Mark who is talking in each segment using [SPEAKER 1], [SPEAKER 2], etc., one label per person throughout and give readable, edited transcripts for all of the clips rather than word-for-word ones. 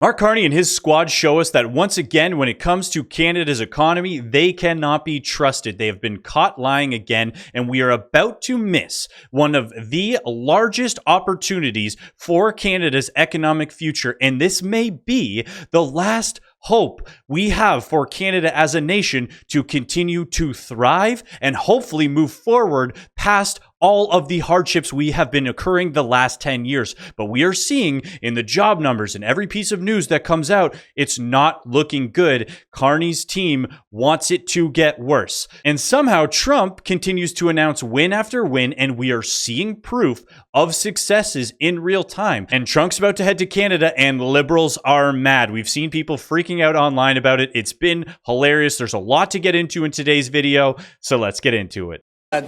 [SPEAKER 1] Mark Carney and his squad show us that once again, when it comes to Canada's economy, they cannot be trusted. They have been caught lying again, and we are about to miss one of the largest opportunities for Canada's economic future. And this may be the last hope we have for Canada as a nation to continue to thrive and hopefully move forward past all of the hardships we have been occurring the last 10 years. But we are seeing in the job numbers and every piece of news that comes out, it's not looking good. Carney's team wants it to get worse. And somehow Trump continues to announce win after win, and we are seeing proof of successes in real time. And Trump's about to head to Canada, and liberals are mad. We've seen people freaking out online about it. It's been hilarious. There's a lot to get into in today's video, so let's get into it.
[SPEAKER 2] I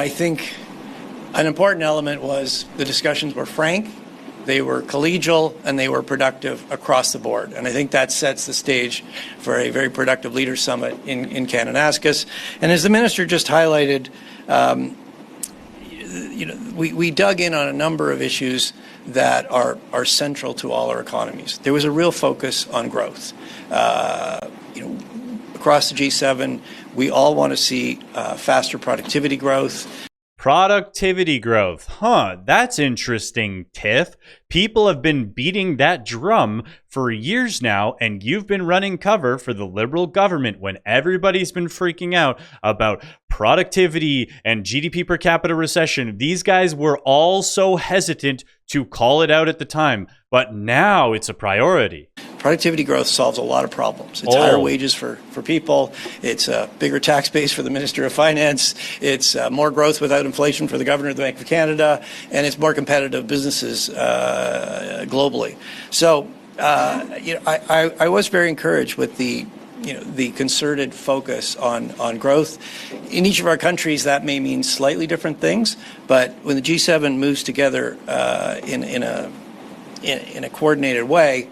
[SPEAKER 2] think an important element was the discussions were frank, they were collegial, and they were productive across the board. And I think that sets the stage for a very productive leaders summit in Kananaskis. And as the minister just highlighted, we dug in on a number of issues that are central to all our economies. There was a real focus on growth. Across the G7, we all want to see faster productivity growth.
[SPEAKER 1] Productivity growth. That's interesting, Tiff. People have been beating that drum for years now, and you've been running cover for the Liberal government when everybody's been freaking out about productivity and GDP per capita recession. These guys were all so hesitant to call it out at the time, but now it's a priority.
[SPEAKER 2] Productivity growth solves a lot of problems. It's higher wages for people. It's a bigger tax base for the Minister of Finance. It's more growth without inflation for the Governor of the Bank of Canada. And it's more competitive businesses globally. So, I was very encouraged with the concerted focus on growth. In each of our countries, that may mean slightly different things. But when the G7 moves together in a coordinated way,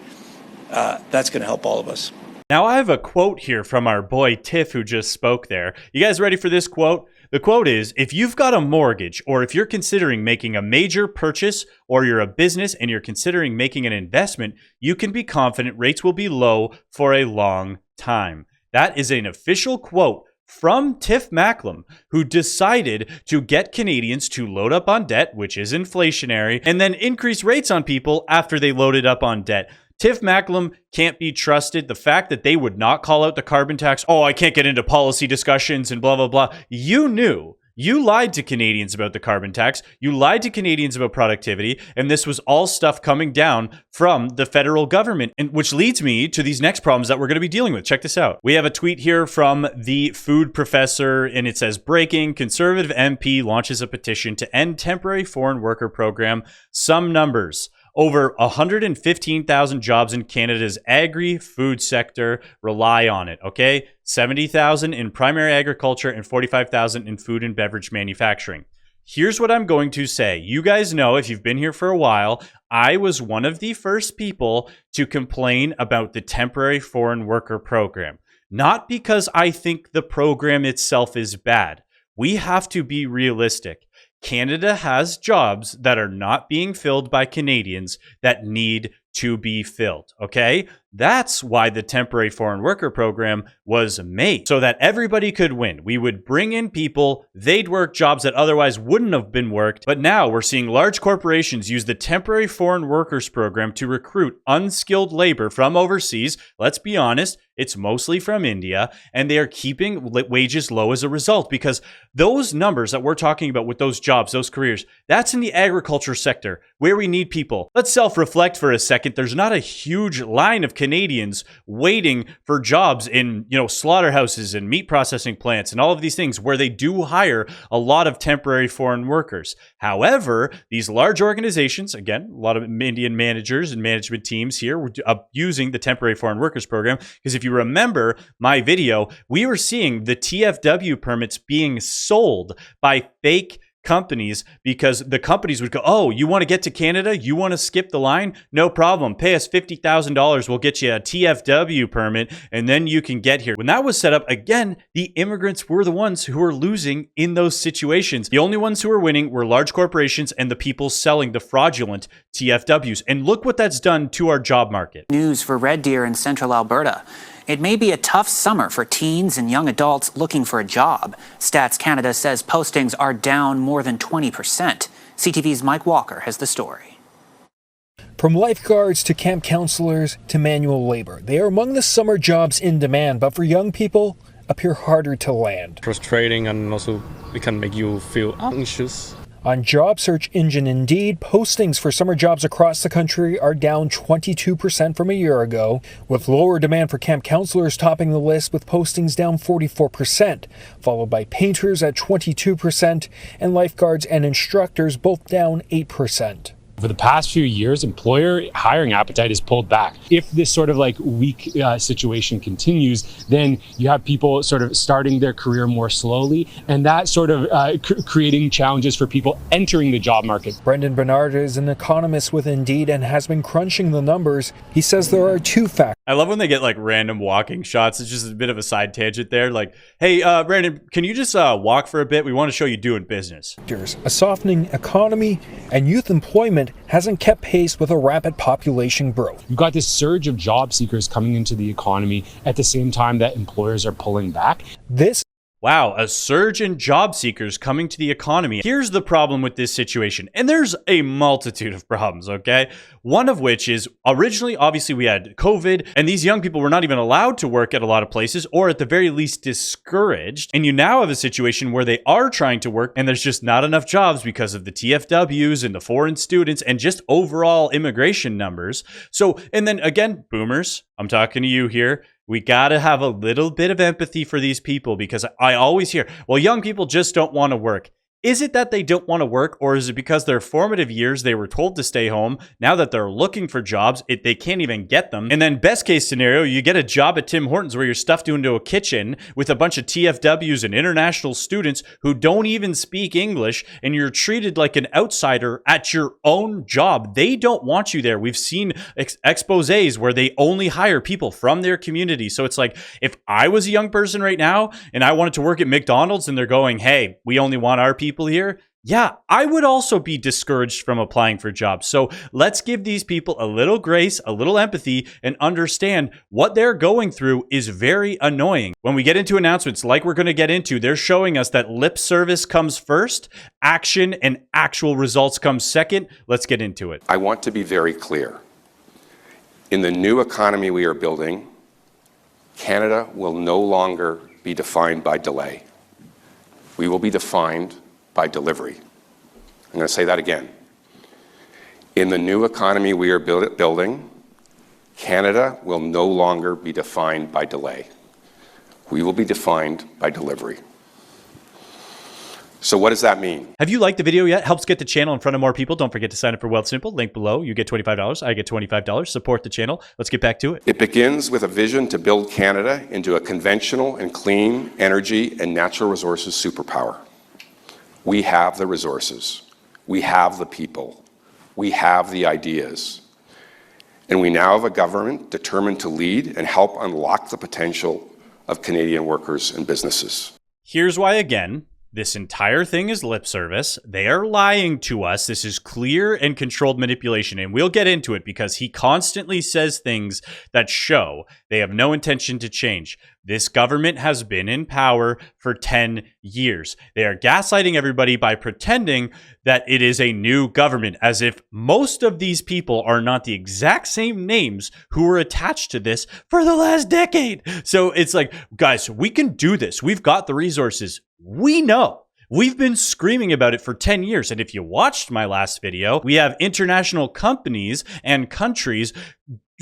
[SPEAKER 2] that's going to help all of us.
[SPEAKER 1] Now, I have a quote here from our boy Tiff who just spoke there. You guys ready for this quote? The quote is, if you've got a mortgage or if you're considering making a major purchase or you're a business and you're considering making an investment, you can be confident rates will be low for a long time. That is an official quote from Tiff Macklem, who decided to get Canadians to load up on debt, which is inflationary, and then increase rates on people after they loaded up on debt. Tiff Macklem can't be trusted. The fact that they would not call out the carbon tax, I can't get into policy discussions and blah, blah, blah. You knew. You lied to Canadians about the carbon tax. You lied to Canadians about productivity. And this was all stuff coming down from the federal government, and which leads me to these next problems that we're going to be dealing with. Check this out. We have a tweet here from the food professor, and it says, breaking, Conservative MP launches a petition to end temporary foreign worker program. Some numbers. Over 115,000 jobs in Canada's agri-food sector rely on it, okay? 70,000 in primary agriculture and 45,000 in food and beverage manufacturing. Here's what I'm going to say. You guys know, if you've been here for a while, I was one of the first people to complain about the temporary foreign worker program. Not because I think the program itself is bad. We have to be realistic. Canada has jobs that are not being filled by Canadians that need to be filled, okay? That's why the temporary foreign worker program was made, so that everybody could win. We would bring in people, they'd work jobs that otherwise wouldn't have been worked, but now we're seeing large corporations use the temporary foreign workers program to recruit unskilled labor from overseas. Let's be honest, it's mostly from India, and they are keeping wages low as a result, because those numbers that we're talking about with those jobs, those careers, that's in the agriculture sector where we need people. Let's self-reflect for a second. There's not a huge line of Canadians waiting for jobs in, slaughterhouses and meat processing plants and all of these things where they do hire a lot of temporary foreign workers. However, these large organizations, again, a lot of Indian managers and management teams here were using the temporary foreign workers program, because if you remember my video, we were seeing the TFW permits being sold by fake companies because the companies would go, oh, you want to get to Canada? You want to skip the line? No problem. Pay us $50,000. We'll get you a TFW permit, and then you can get here. When that was set up, again, the immigrants were the ones who were losing in those situations. The only ones who were winning were large corporations and the people selling the fraudulent TFWs. And look what that's done to our job market.
[SPEAKER 3] News for Red Deer in central Alberta. It may be a tough summer for teens and young adults looking for a job. Stats Canada says postings are down more than 20%. CTV's Mike Walker has the story.
[SPEAKER 4] From lifeguards to camp counselors to manual labor, they are among the summer jobs in demand, but for young people, appear harder to land.
[SPEAKER 5] Frustrating, and also it can make you feel anxious.
[SPEAKER 4] On job search engine Indeed, postings for summer jobs across the country are down 22% from a year ago, with lower demand for camp counselors topping the list with postings down 44%, followed by painters at 22% and lifeguards and instructors both down 8%.
[SPEAKER 6] For the past few years, employer hiring appetite has pulled back. If this sort of like weak situation continues, then you have people sort of starting their career more slowly, and that sort of creating challenges for people entering the job market.
[SPEAKER 4] Brendan Bernard is an economist with Indeed and has been crunching the numbers. He says there are two factors.
[SPEAKER 1] I love when they get like random walking shots. It's just a bit of a side tangent there. Like, hey, Brandon, can you just walk for a bit? We want to show you doing business.
[SPEAKER 4] A softening economy and youth employment hasn't kept pace with a rapid population growth.
[SPEAKER 6] You've got this surge of job seekers coming into the economy at the same time that employers are pulling back.
[SPEAKER 1] Wow, a surge in job seekers coming to the economy. Here's the problem with this situation, and there's a multitude of problems, okay? One of which is originally, obviously, we had COVID, and these young people were not even allowed to work at a lot of places, or at the very least discouraged. And you now have a situation where they are trying to work, and there's just not enough jobs because of the TFWs and the foreign students and just overall immigration numbers. So, and then again, boomers, I'm talking to you here. We got to have a little bit of empathy for these people, because I always hear, well, young people just don't want to work. Is it that they don't want to work, or is it because their formative years they were told to stay home? Now that they're looking for jobs, they can't even get them. And then best case scenario, you get a job at Tim Hortons where you're stuffed into a kitchen with a bunch of TFWs and international students who don't even speak English, and you're treated like an outsider at your own job. They don't want you there. We've seen exposés where they only hire people from their community. So it's like, if I was a young person right now and I wanted to work at McDonald's and they're going, hey, we only want our people here, yeah, I would also be discouraged from applying for jobs. So let's give these people a little grace, a little empathy, and understand what they're going through is very annoying. When we get into announcements like we're going to get into, they're showing us that lip service comes first, action and actual results come second. Let's get into it.
[SPEAKER 7] I want to be very clear. In the new economy we are building, Canada will no longer be defined by delay. We will be defined by delivery. I'm going to say that again. In the new economy we are building, Canada will no longer be defined by delay. We will be defined by delivery. So what does that mean?
[SPEAKER 1] Have you liked the video yet? Helps get the channel in front of more people. Don't forget to sign up for Wealthsimple. Link below. You get $25. I get $25. Support the channel. Let's get back to it.
[SPEAKER 7] It begins with a vision to build Canada into a conventional and clean energy and natural resources superpower. We have the resources. We have the people. We have the ideas. And we now have a government determined to lead and help unlock the potential of Canadian workers and businesses.
[SPEAKER 1] Here's why, again, this entire thing is lip service. They are lying to us. This is clear and controlled manipulation, and we'll get into it because he constantly says things that show they have no intention to change. This government has been in power for 10 years. They are gaslighting everybody by pretending that it is a new government, as if most of these people are not the exact same names who were attached to this for the last decade. So it's like, guys, we can do this. We've got the resources. We know. We've been screaming about it for 10 years. And if you watched my last video, we have international companies and countries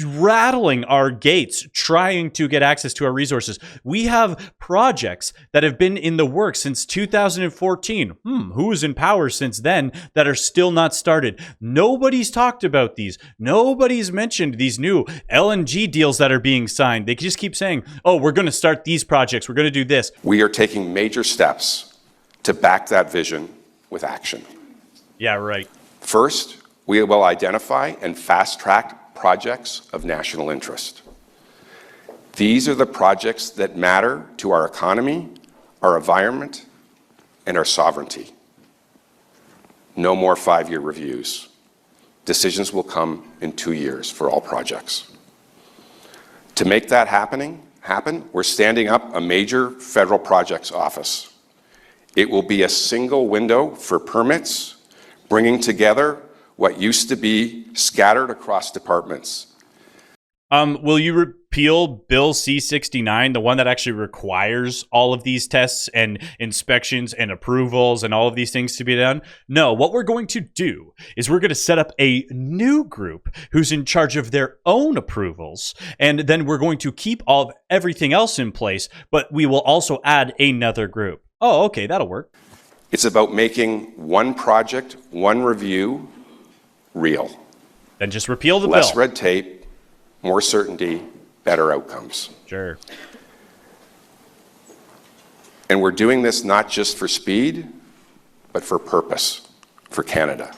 [SPEAKER 1] rattling our gates, trying to get access to our resources. We have projects that have been in the works since 2014. Who was in power since then that are still not started? Nobody's talked about these. Nobody's mentioned these new LNG deals that are being signed. They just keep saying, oh, we're going to start these projects. We're going to do this.
[SPEAKER 7] We are taking major steps to back that vision with action.
[SPEAKER 1] Yeah, right.
[SPEAKER 7] First, we will identify and fast-track projects of national interest. These are the projects that matter to our economy, our environment, and our sovereignty. No more 5-year reviews. Decisions will come in 2 years for all projects. To make that happen, we're standing up a major federal projects office. It will be a single window for permits, bringing together what used to be scattered across departments.
[SPEAKER 1] Will you repeal Bill C-69, the one that actually requires all of these tests and inspections and approvals and all of these things to be done? No, what we're going to do is we're going to set up a new group who's in charge of their own approvals, and then we're going to keep all of everything else in place, but we will also add another group. Oh, okay, that'll work.
[SPEAKER 7] It's about making one project, one review real.
[SPEAKER 1] Then just repeal the bill.
[SPEAKER 7] Less red tape, more certainty, better outcomes.
[SPEAKER 1] Sure.
[SPEAKER 7] And we're doing this not just for speed, but for purpose, for Canada.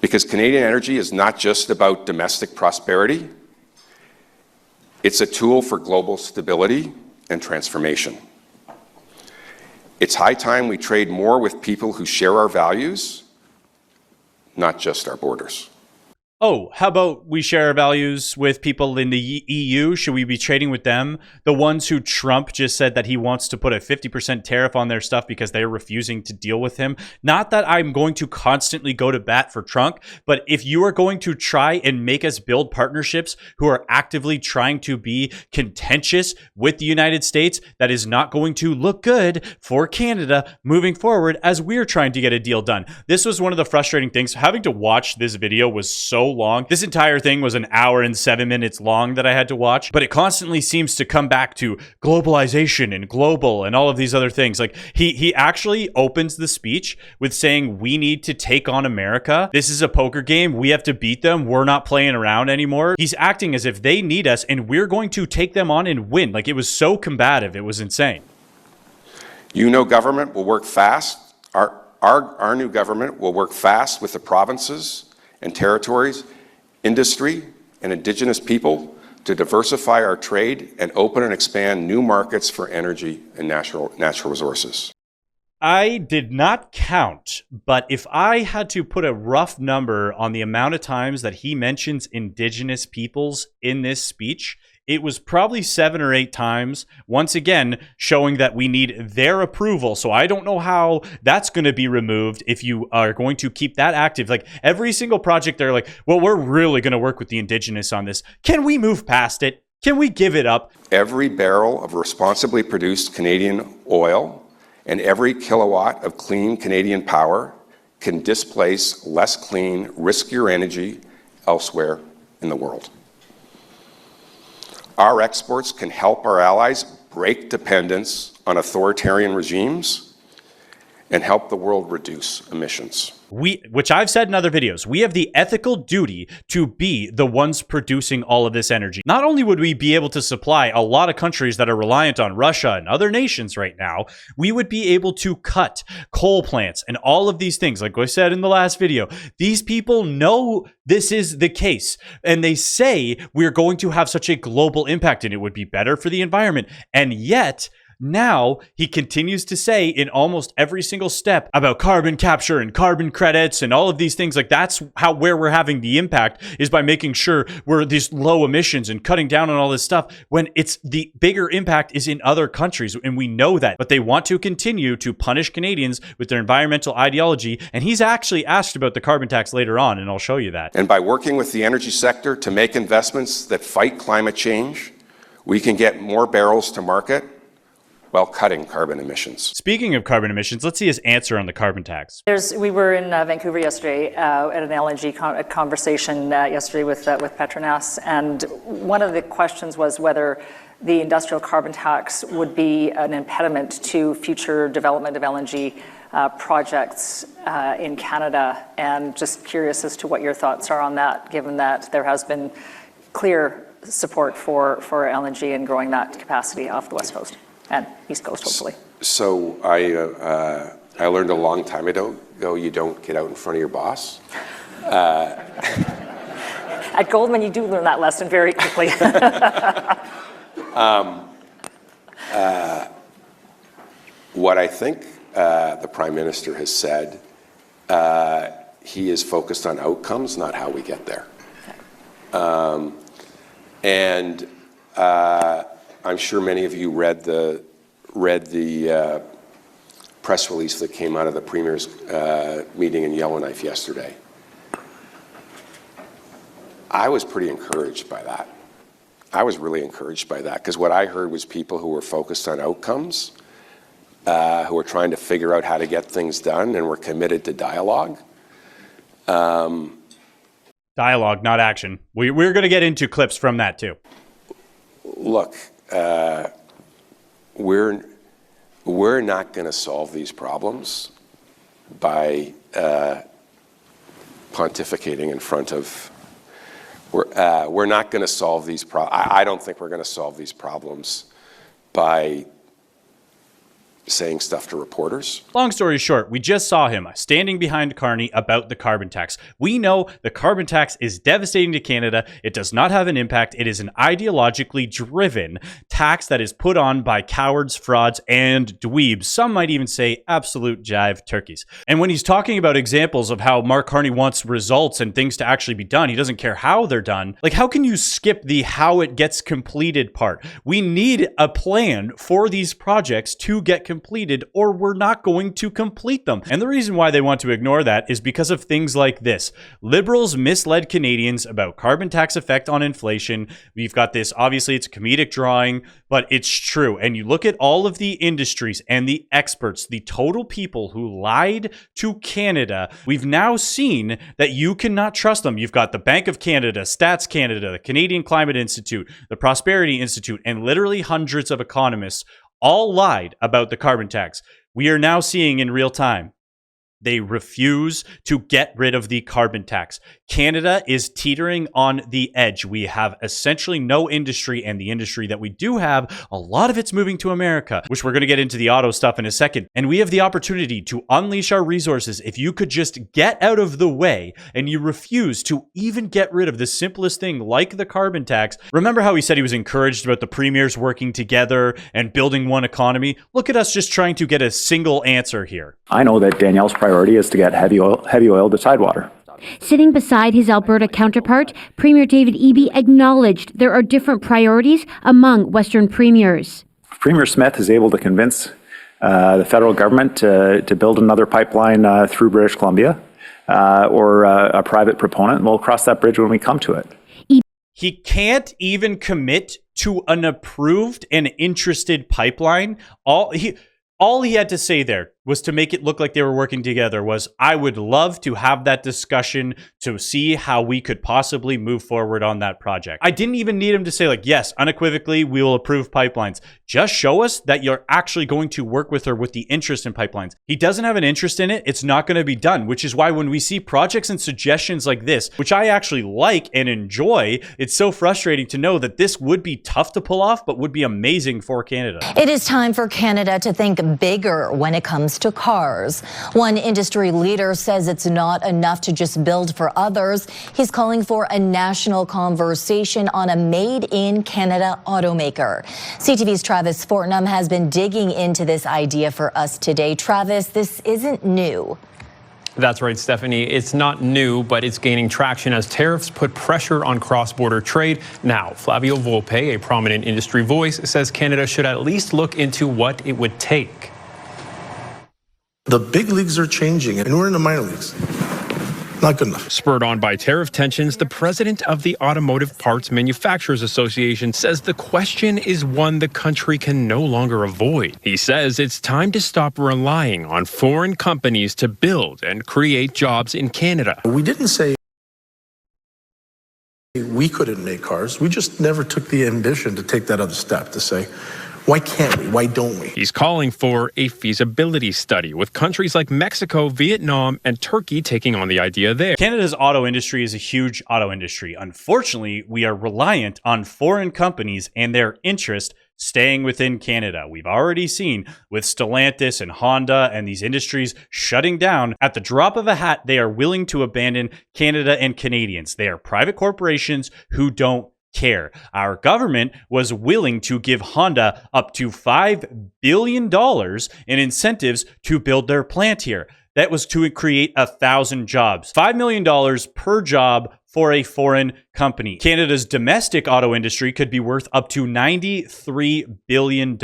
[SPEAKER 7] Because Canadian energy is not just about domestic prosperity, it's a tool for global stability and transformation. It's high time we trade more with people who share our values, not just our borders.
[SPEAKER 1] Oh, how about we share our values with people in the EU? Should we be trading with them? The ones who Trump just said that he wants to put a 50% tariff on their stuff because they're refusing to deal with him. Not that I'm going to constantly go to bat for Trump, but if you are going to try and make us build partnerships who are actively trying to be contentious with the United States, that is not going to look good for Canada moving forward as we're trying to get a deal done. This was one of the frustrating things. Having to watch this video was so long. This entire thing was 1 hour and 7 minutes long that I had to watch, but it constantly seems to come back to globalization and global and all of these other things. Like he actually opens the speech with saying, we need to take on America. This is a poker game. We have to beat them. We're not playing around anymore. He's acting as if they need us and we're going to take them on and win. Like, it was so combative. It was insane.
[SPEAKER 7] You know, government will work fast. Our new government will work fast with the provinces and territories, industry, and Indigenous people to diversify our trade and open and expand new markets for energy and natural resources.
[SPEAKER 1] I did not count, but if I had to put a rough number on the amount of times that he mentions Indigenous peoples in this speech, it was probably 7 or 8 times, once again, showing that we need their approval. So I don't know how that's going to be removed if you are going to keep that active. Like, every single project, they're like, well, we're really going to work with the Indigenous on this. Can we move past it? Can we give it up?
[SPEAKER 7] Every barrel of responsibly produced Canadian oil and every kilowatt of clean Canadian power can displace less clean, riskier energy elsewhere in the world. Our exports can help our allies break dependence on authoritarian regimes and help the world reduce emissions.
[SPEAKER 1] Which I've said in other videos, we have the ethical duty to be the ones producing all of this energy. Not only would we be able to supply a lot of countries that are reliant on Russia and other nations right now, we would be able to cut coal plants and all of these things. Like I said in the last video, these people know this is the case, and they say we're going to have such a global impact and it would be better for the environment. And yet, now he continues to say in almost every single step about carbon capture and carbon credits and all of these things. Like, that's where we're having the impact, is by making sure we're these low emissions and cutting down on all this stuff, when it's the bigger impact is in other countries. And we know that, but they want to continue to punish Canadians with their environmental ideology. And he's actually asked about the carbon tax later on, and I'll show you that.
[SPEAKER 7] And by working with the energy sector to make investments that fight climate change, we can get more barrels to market while cutting carbon emissions.
[SPEAKER 1] Speaking of carbon emissions, let's see his answer on the carbon tax.
[SPEAKER 8] We were in Vancouver yesterday at an LNG conversation yesterday with Petronas, and one of the questions was whether the industrial carbon tax would be an impediment to future development of LNG projects in Canada. And just curious as to what your thoughts are on that, given that there has been clear support for LNG and growing that capacity off the West Coast and East Coast, hopefully.
[SPEAKER 7] So I learned a long time ago you don't get out in front of your boss.
[SPEAKER 8] At Goldman, you do learn that lesson very quickly.
[SPEAKER 7] What I think the Prime Minister has said, he is focused on outcomes, not how we get there. And I'm sure many of you read the press release that came out of the Premier's meeting in Yellowknife yesterday. I was pretty encouraged by that. I was really encouraged by that, because what I heard was people who were focused on outcomes, who were trying to figure out how to get things done and were committed to dialogue.
[SPEAKER 1] Dialogue, not action. We're going to get into clips from that too.
[SPEAKER 7] Look, we're not going to solve these problems by pontificating in front of. We're not going to solve these problems. I don't think we're going to solve these problems by saying stuff to reporters.
[SPEAKER 1] Long story short, we just saw him standing behind Carney about the carbon tax. We know the carbon tax is devastating to Canada. It does not have an impact. It is an ideologically driven tax that is put on by cowards, frauds, and dweebs. Some might even say absolute jive turkeys. And when he's talking about examples of how Mark Carney wants results and things to actually be done, he doesn't care how they're done. Like, how can you skip the how it gets completed part? We need a plan for these projects to get completed, or we're not going to complete them. And the reason why they want to ignore that is because of things like this. Liberals misled Canadians about carbon tax effect on inflation. We've got this, obviously it's a comedic drawing, but it's true. And you look at all of the industries and the experts, the total people who lied to Canada, we've now seen that you cannot trust them. You've got the Bank of Canada, Stats Canada, the Canadian Climate Institute, the Prosperity Institute, and literally hundreds of economists all lied about the carbon tax. We are now seeing in real time, they refuse to get rid of the carbon tax. Canada is teetering on the edge. We have essentially no industry, and the industry that we do have, a lot of it's moving to America, which we're going to get into the auto stuff in a second. And we have the opportunity to unleash our resources if you could just get out of the way and you refuse to even get rid of the simplest thing like the carbon tax. Remember how he said he was encouraged about the premiers working together and building one economy? Look at us just trying to get a single answer here.
[SPEAKER 9] I know that Danielle's priority is to get heavy oil to Tidewater.
[SPEAKER 10] Sitting beside his Alberta counterpart, Premier David Eby acknowledged there are different priorities among Western premiers.
[SPEAKER 9] Premier Smith is able to convince the federal government to build another pipeline through British Columbia, or a private proponent. We'll cross that bridge when we come to it.
[SPEAKER 1] He can't even commit to an approved and interested pipeline. All he had to say there was to make it look like they were working together was, I would love to have that discussion to see how we could possibly move forward on that project. I didn't even need him to say like, yes, unequivocally, we will approve pipelines. Just show us that you're actually going to work with her with the interest in pipelines. He doesn't have an interest in it. It's not going to be done, which is why when we see projects and suggestions like this, which I actually like and enjoy, it's so frustrating to know that this would be tough to pull off, but would be amazing for Canada.
[SPEAKER 11] It is time for Canada to think bigger when it comes to cars. One industry leader says it's not enough to just build for others. He's calling for a national conversation on a made-in-Canada automaker. CTV's Travis Fortnum has been digging into this idea for us today. Travis, this isn't new.
[SPEAKER 12] That's right, Stephanie. It's not new, but it's gaining traction as tariffs put pressure on cross-border trade. Now, Flavio Volpe, a prominent industry voice, says Canada should at least look into what it would take.
[SPEAKER 13] The big leagues are changing, and we're in the minor leagues. Not good enough.
[SPEAKER 12] Spurred on by tariff tensions, the president of the Automotive Parts Manufacturers Association says the question is one the country can no longer avoid. He says it's time to stop relying on foreign companies to build and create jobs in Canada.
[SPEAKER 13] We didn't say we couldn't make cars. We just never took the ambition to take that other step to say, why can't we? Why don't we?
[SPEAKER 12] He's calling for a feasibility study with countries like Mexico, Vietnam, and Turkey taking on the idea there.
[SPEAKER 1] Canada's auto industry is a huge auto industry. Unfortunately, we are reliant on foreign companies and their interest staying within Canada. We've already seen with Stellantis and Honda and these industries shutting down. At the drop of a hat, they are willing to abandon Canada and Canadians. They are private corporations who don't care. Our government was willing to give Honda up to $5 billion in incentives to build their plant here. That was to create 1,000 jobs. $5 million per job for a foreign company. Canada's domestic auto industry could be worth up to $93 billion.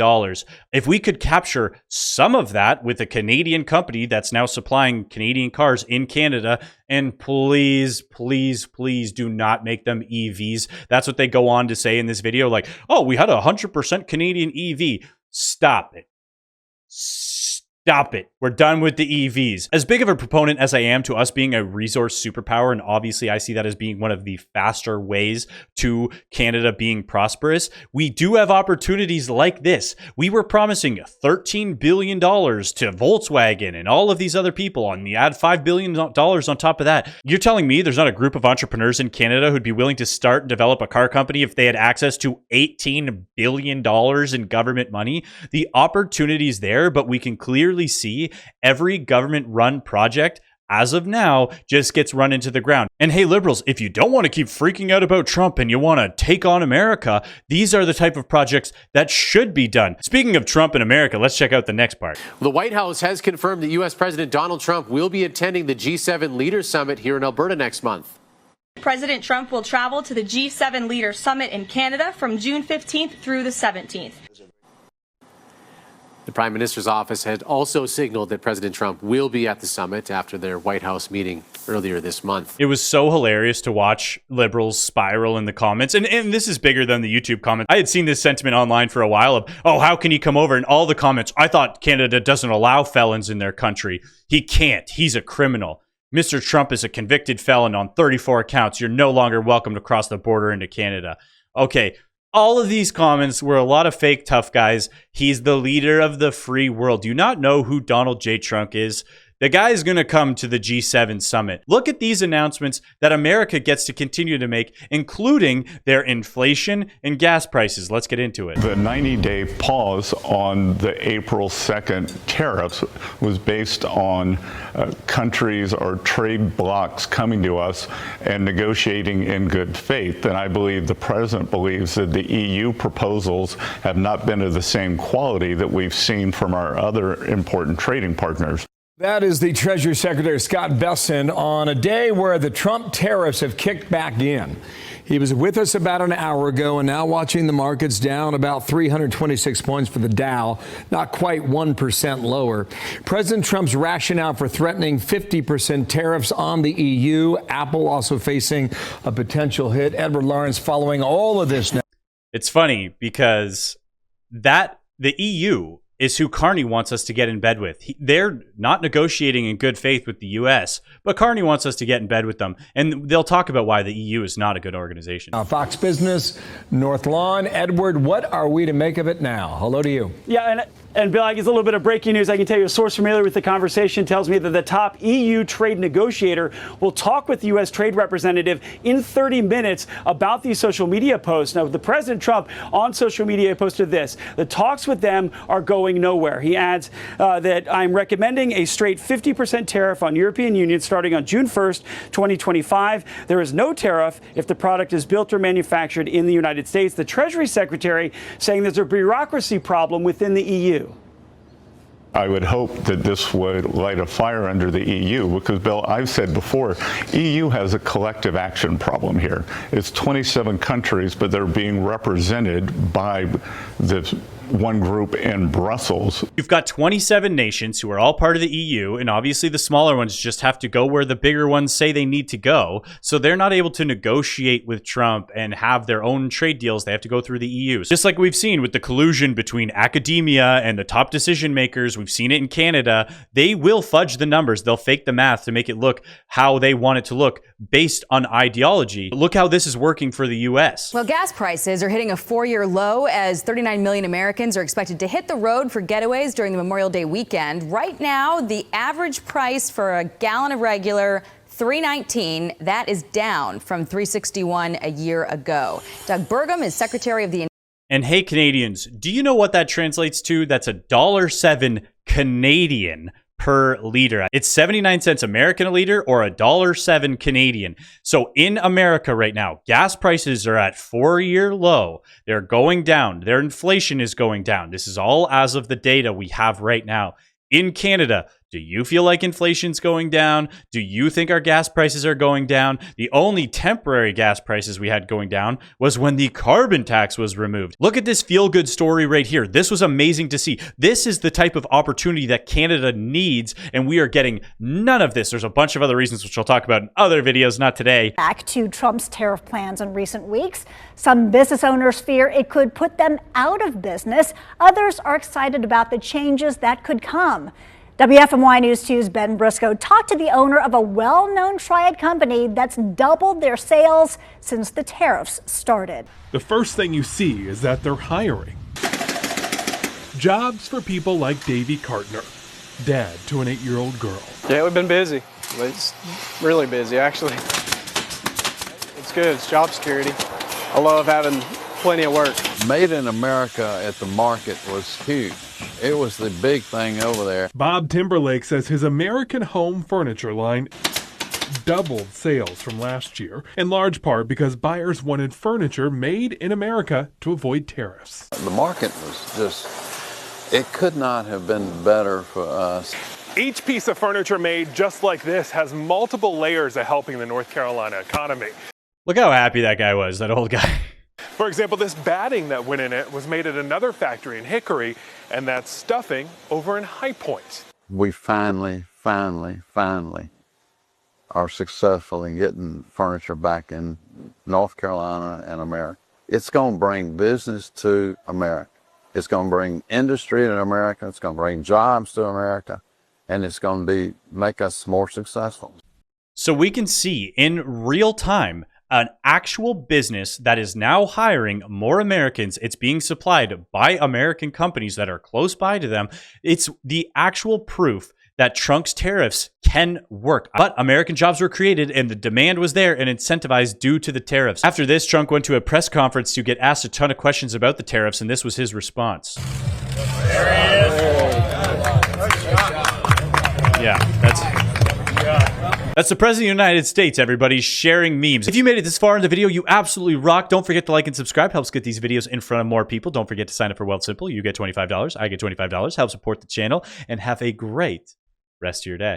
[SPEAKER 1] If we could capture some of that with a Canadian company that's now supplying Canadian cars in Canada, and please, please, please do not make them EVs. That's what they go on to say in this video. Like, oh, we had a 100% Canadian EV. Stop it. Stop it. We're done with the EVs. As big of a proponent as I am to us being a resource superpower, and obviously I see that as being one of the faster ways to Canada being prosperous, we do have opportunities like this. We were promising $13 billion to Volkswagen and all of these other people, and you add $5 billion on top of that. You're telling me there's not a group of entrepreneurs in Canada who'd be willing to start and develop a car company if they had access to $18 billion in government money? The opportunity's there, but we can clearly see every government-run project as of now just gets run into the ground. And hey, liberals, if you don't want to keep freaking out about Trump and you want to take on America, these are the type of projects that should be done. Speaking of Trump and America, let's check out the next part.
[SPEAKER 14] The White House has confirmed that U.S. President Donald Trump will be attending the G7 Leaders Summit here in Alberta next month.
[SPEAKER 15] President Trump will travel to the G7 Leaders Summit in Canada from June 15th through the 17th.
[SPEAKER 14] The Prime Minister's office had also signaled that President Trump will be at the summit after their White House meeting earlier this month.
[SPEAKER 1] It was so hilarious to watch liberals spiral in the comments. And this is bigger than the YouTube comments. I had seen this sentiment online for a while of, oh, how can he come over? And all the comments, I thought Canada doesn't allow felons in their country. He can't. He's a criminal. Mr. Trump is a convicted felon on 34 counts. You're no longer welcome to cross the border into Canada. Okay. All of these comments were a lot of fake tough guys. He's the leader of the free world. Do you not know who Donald J. Trump is? The guy is going to come to the G7 summit. Look at these announcements that America gets to continue to make, including their inflation and gas prices. Let's get into it.
[SPEAKER 16] The 90-day pause on the April 2nd tariffs was based on countries or trade blocs coming to us and negotiating in good faith. And I believe the president believes that the EU proposals have not been of the same quality that we've seen from our other important trading partners.
[SPEAKER 17] That is the Treasury Secretary Scott Bessent on a day where the Trump tariffs have kicked back in. He was with us about an hour ago and now watching the markets down about 326 points for the Dow, not quite 1% lower. President Trump's rationale for threatening 50% tariffs on the EU. Apple also facing a potential hit. Edward Lawrence following all of this now.
[SPEAKER 1] It's funny because the EU is who Carney wants us to get in bed with. They're not negotiating in good faith with the U.S., but Carney wants us to get in bed with them. And they'll talk about why the EU is not a good organization.
[SPEAKER 17] Fox Business, North Lawn. Edward, what are we to make of it now? Hello to you.
[SPEAKER 18] Yeah, and Bill, I guess a little bit of breaking news. I can tell you a source familiar with the conversation tells me that the top EU trade negotiator will talk with the U.S. trade representative in 30 minutes about these social media posts. Now, the President Trump on social media posted this. The talks with them are going nowhere. He adds that I'm recommending a straight 50% tariff on European Union starting on June 1st, 2025. There is no tariff if the product is built or manufactured in the United States. The Treasury Secretary saying there's a bureaucracy problem within the EU.
[SPEAKER 16] I would hope that this would light a fire under the EU because, Bill, I've said before, EU has a collective action problem here. It's 27 countries, but they're being represented by the one group in Brussels.
[SPEAKER 1] You've got 27 nations who are all part of the EU, and obviously the smaller ones just have to go where the bigger ones say they need to go. So they're not able to negotiate with Trump and have their own trade deals. They have to go through the EU. Just like we've seen with the collusion between academia and the top decision makers, we've seen it in Canada. They will fudge the numbers. They'll fake the math to make it look how they want it to look based on ideology. Look how this is working for the US.
[SPEAKER 19] Well, gas prices are hitting a 4-year low as 39 million Americans are expected to hit the road for getaways during the Memorial Day weekend. Right now, the average price for a gallon of regular, $3.19. That is down from $3.61 a year ago. Doug Burgum is Secretary of the
[SPEAKER 1] And hey, Canadians, do you know what that translates to? That's $1.07 Canadian per liter. It's 79 cents American a liter or $1.07 Canadian. So in America right now, gas prices are at 4-year low. They're going down. Their inflation is going down. This is all as of the data we have right now. In Canada, do you feel like inflation's going down? Do you think our gas prices are going down? The only temporary gas prices we had going down was when the carbon tax was removed. Look at this feel-good story right here. This was amazing to see. This is the type of opportunity that Canada needs, and we are getting none of this. There's a bunch of other reasons, which I'll talk about in other videos, not today.
[SPEAKER 20] Back to Trump's tariff plans in recent weeks. Some business owners fear it could put them out of business. Others are excited about the changes that could come. WFMY News 2's Ben Briscoe talked to the owner of a well-known triad company that's doubled their sales since the tariffs started.
[SPEAKER 21] The first thing you see is that they're hiring. Jobs for people like Davey Cartner, dad to an 8-year-old girl.
[SPEAKER 22] Yeah, we've been busy. It's really busy, actually. It's good. It's job security. I love having plenty of work.
[SPEAKER 23] Made in America at the market was huge. It was the big thing over there.
[SPEAKER 21] Bob Timberlake says his American Home furniture line doubled sales from last year, in large part because buyers wanted furniture made in America to avoid tariffs.
[SPEAKER 23] The market was just, it could not have been better for us.
[SPEAKER 21] Each piece of furniture made just like this has multiple layers of helping the North Carolina economy.
[SPEAKER 1] Look how happy that guy was, that old guy.
[SPEAKER 21] For example, this batting that went in it was made at another factory in Hickory, and that stuffing over in High Point.
[SPEAKER 23] We finally are successful in getting furniture back in North Carolina and America. It's going to bring business to America. It's going to bring industry to America. It's going to bring jobs to America, and it's going to make us more successful.
[SPEAKER 1] So we can see in real time an actual business that is now hiring more Americans. It's being supplied by American companies that are close by to them. It's the actual proof that Trump's tariffs can work. But American jobs were created and the demand was there and incentivized due to the tariffs. After this, Trump went to a press conference to get asked a ton of questions about the tariffs, and this was his response.
[SPEAKER 24] There he is.
[SPEAKER 1] Yeah, that's the President of the United States, everybody, sharing memes. If you made it this far in the video, you absolutely rock. Don't forget to like and subscribe. Helps get these videos in front of more people. Don't forget to sign up for Wealth Simple. You get $25. I get $25. Help support the channel. And have a great rest of your day.